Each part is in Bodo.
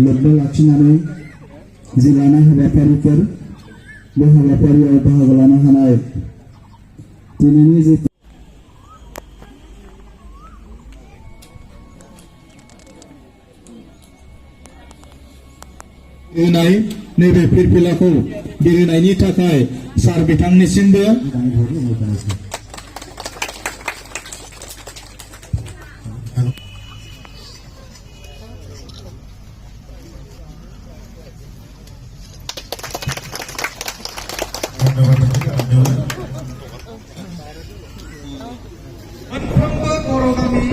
लोब्बा लाखिनानै जि लानाय हाबाफारिफोर बे हाबाफारियाव बाहागो लानो हानाय दिनैनि जि होनाय नैबे फिरफिलाखौ बिरहोनायनि थाखाय सार बिथांनिसिमबो मोनफ्रोमबो बर' गामि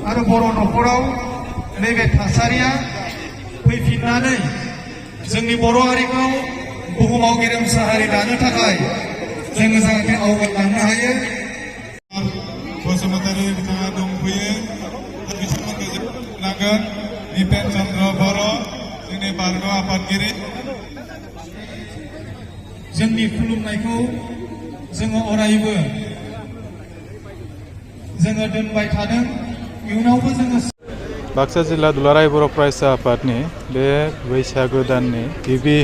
आरो बर' न'खराव नैबे थासारिया फैफिननानै जोंनि बर' हारिखौ बुहुमाव गेरेमसा हारि दानो थाखाय जोङो जाहाथे आवगायलांनो हायो। बसुमतारी बिथाङा दंफैयो बिथांमोनखौ नांगोन दिपेन चन्द्र बर' जोंनि बारग' आफादगिरि जोंनि खुलुमनायखौ जोङो अरायबो जोङो दोनबाय थादों इयुनावबो जोङो बाक्सा जिल्ला दुलाराय बर' फरायसा आफादनि बे बैसागो दाननि गिबि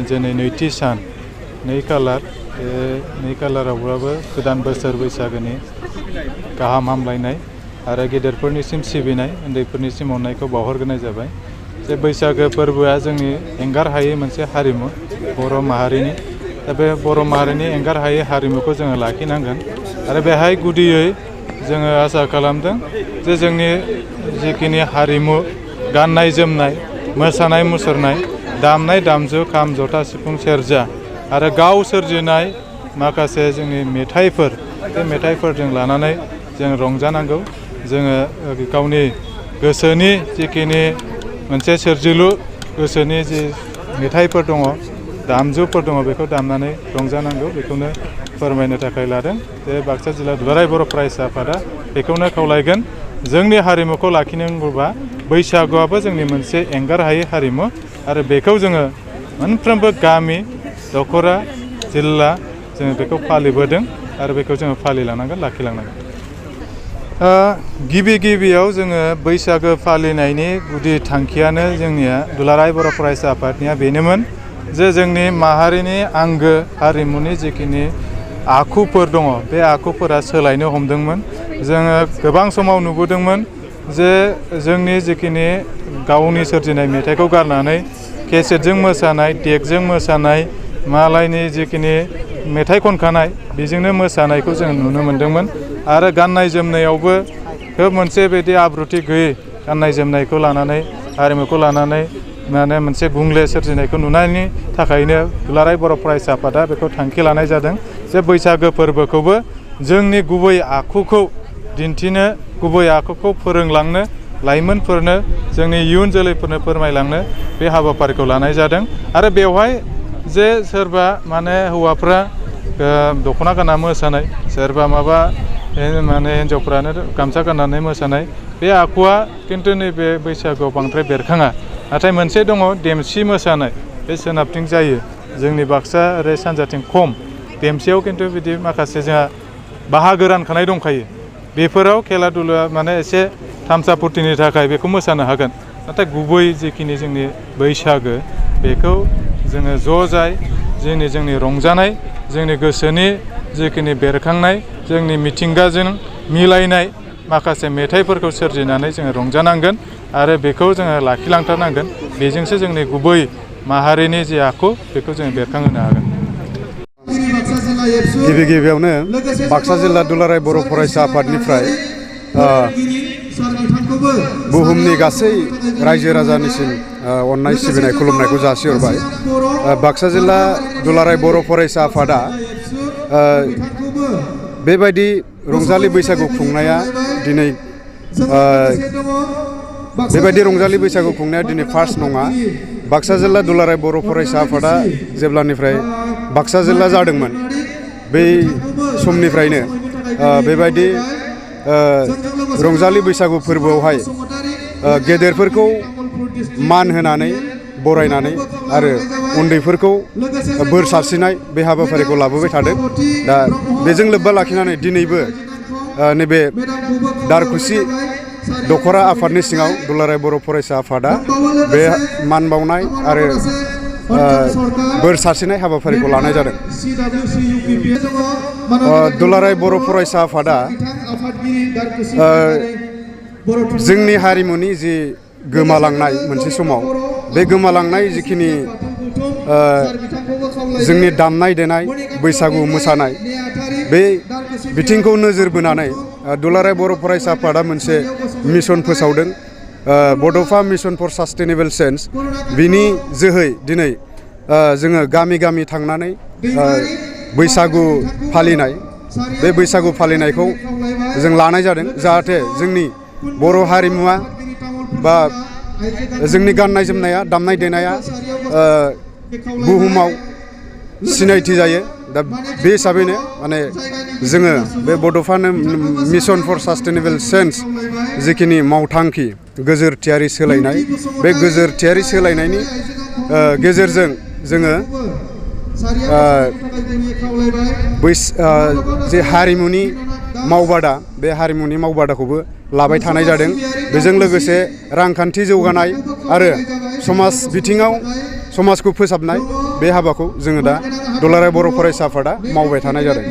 दिनै नैथि सान 2 खालार बे 2 खालारावब्लाबो गोदान बोसोर बैसागोनि गाहाम हामलायनाय आरो गेदेरफोरनिसिम सिबिनाय उन्दैफोरनिसिम अननायखौ बावहरग्रोनाय जाबाय। जे बैसागो फोरबोआ जोंनि एंगार हायै मोनसे हारिमु बर' माहारिनि दा बे बर' माहारिनि एंगार हायै हारिमुखौ जोङो लाखिनांगोन आरो बेहाय गुदियै जोङो आसा खालामदों जे जोंनि जिखिनि हारिमु गाननाय जोमनाय मोसानाय मुसुरनाय दामनाय दामजु खाम जथा सिफुं सेरजा आरो गाव सोरजिनाय माखासे जोंनि मेथाइफोर बे मेथाइफोरजों लानानै जों रंजानांगौ। जोङो गावनि गोसोनि जिखिनि मोनसे सोरजिलु गोसोनि जि मेथाइफोर दङ दामजुफोर दङ बेखौ दामनानै रंजानांगौ बेखौनो फोरमायनो थाखाय लादों। जे बाक्सा जिल्ला दुलाराय बर' फरायसा आफादा बेखौनो खावलायगोन जोंनि हारिमुखौ लाखिनांगौबा बैसागुआबो जोंनि मोनसे एंगार हायै हारिमु आरो बेखौ जोङो मोनफ्रोमबो गामि दख'रा जिल्ला जोङो बेखौ फालिबोदों आरो बेखौ जोङो फालिलांनांगोन लाखिलांनांगोन। गिबियाव जोङो बैसागो फालिनायनि गुदि थांखियानो जोंनिया दुलाराय बर' फरायसा आफादनिया बेनोमोन जे जोंनि माहारिनि आंगो हारिमुनि जिखिनि आखुफोर दङ बे आखुफोरा सोलायनो हमदोंमोन। जोङो गोबां समाव नुबोदोंमोन जे जोंनि जिखिनि गावनि सोरजिनाय मेथाइखौ गारनानै केसेटजों मोसानाय देगजों मोसानाय मालायनि जिखिनि मेथाइ खनखानाय बेजोंनो मोसानायखौ जों नुनो मोन्दोंमोन आरो गाननाय जोमनायावबो खोब मोनसे बिदि आब्रुथि गैयै गाननाय जोमनायखौ लानानै हारिमुखौ लानानै माने मोनसे गुंले सोरजिनायखौ नुनायनि थाखायनो दुलाराय बर' फरायसा आफादा बेखौ थांखि लानाय जादों जे बैसागो फोरबोखौबो जोंनि गुबै आखुखौ दिन्थिनो गुबै आखुखौ फोरोंलांनो लाइमोनफोरनो जोंनि इयुन जोलैफोरनो फोरमायलांनो बे हाबाफारिखौ लानाय जादों आरो बेवहाय जे सोरबा माने हौवाफ्रा दख'ना गानना मोसानाय सोरबा माबा माने हिन्जावफ्रानो गामसा गाननानै मोसानाय बे आखुवा खिन्थु नैबे बैसागुआव बांद्राय बेरखाङा। नाथाय मोनसे दङ देमसि मोसानाय बे सोनाबथिं जायो जोंनि बाक्सा ओरै सानजाथिं खम देमसियाव खिन्थु बिदि माखासे जोंहा बाहागो रानखानाय दंखायो बेफोराव खेला दुला माने एसे थामसा फुर्तिनि थाखाय बेखौ मोसानो हागोन। नाथाय गुबै जिखिनि जोंनि बैसागो बेखौ जोङो ज' जाय जोंनि रंजानाय जोंनि गोसोनि जिखिनि बेरखांनाय जोंनि मिथिंगाजों मिलायनाय माखासे मेथाइफोरखौ सोरजिनानै जोङो रंजानांगोन आरो बेखौ जोङो लाखिलांथारनांगोन। बेजोंसो जोंनि गुबै माहारिनि जि आखु बेखौ जोङो बेरखांहोनो हागोन। गिबियावनो बाक्सा जिल्ला दुलाराय बर' फरायसा आफादनिफ्राय बुहुमनि गासै रायजो राजानिसिम अननाय सिबिनाय खुलुमनायखौ जासिहरबाय। बाक्सा जिल्ला दुलाराय बर' फरायसा आफादा बेबायदि रंजालि बैसागु खुंनाया दिनै फार्स्ट नङा। बाक्सा जिल्ला दुलाराय बर' फरायसा आफादा जेब्लानिफ्राय बाक्सा जिल्ला जादोंमोन बै समनिफ्रायनो बेबायदि रंजालि बैसागु फोरबोआवहाय गेदेरफोरखौ मान होनानै बरायनानै आरो उन्दैफोरखौ बोर सारस्रिनाय बे हाबाफारिखौ लाबोबाय थादों। दा बेजों लोब्बा लाखिनानै दिनैबो नैबे दारखुसि दखरा आफादनि सिङाव दुलाराय बर' फरायसा आफादा बे मान बावनाय आरो बोर सारस्रिनाय हाबाफारिखौ लानाय जादों। दुलाराय बर' फरायसा आफादा जोंनि हारिमुनि जि गोमालांनाय मोनसे समाव बे गोमालांनाय जिखिनि जोंनि दामनाय देनाय बैसागु मोसानाय बे बिथिंखौ नोजोर बोनानै दुलाराय बर' फरायसा आफादा मोनसे मिशन फोसावदों, बड'फा मिशन फर सास्टेनेबल चेन्ज। बिनि जोहै दिनै जोङो गामि गामि थांनानै बैसागु फालिनाय, बे बैसागु फालिनायखौ जों लानाय जादों जाहाथे जोंनि बर' हारिमुवा बा जोंनि गाननाय जोमनाया दामनाय देनाया बुहुमाव सिनायथि जायो। दा बे हिसाबैनो माने जोङो बे बड'फा मिशन फर सास्टेनेबल चेन्ज जिखिनि मावथांखि गोजोरथियारि सोलायनाय, बे गोजोरथियारि सोलायनायनि गेजेरजों जोङो जे हारिमुनि मावबादा, बे हारिमुनि मावबादाखौबो लाबाय थानाय जादों। बेजों लोगोसे रांखान्थि जौगानाय आरो समाज बिथिङाव समाजखौ फोसाबनाय बे हाबाखौ जोङो दा दुलाराय बर' फरायसा आफादा मावबाय थानाय जादों।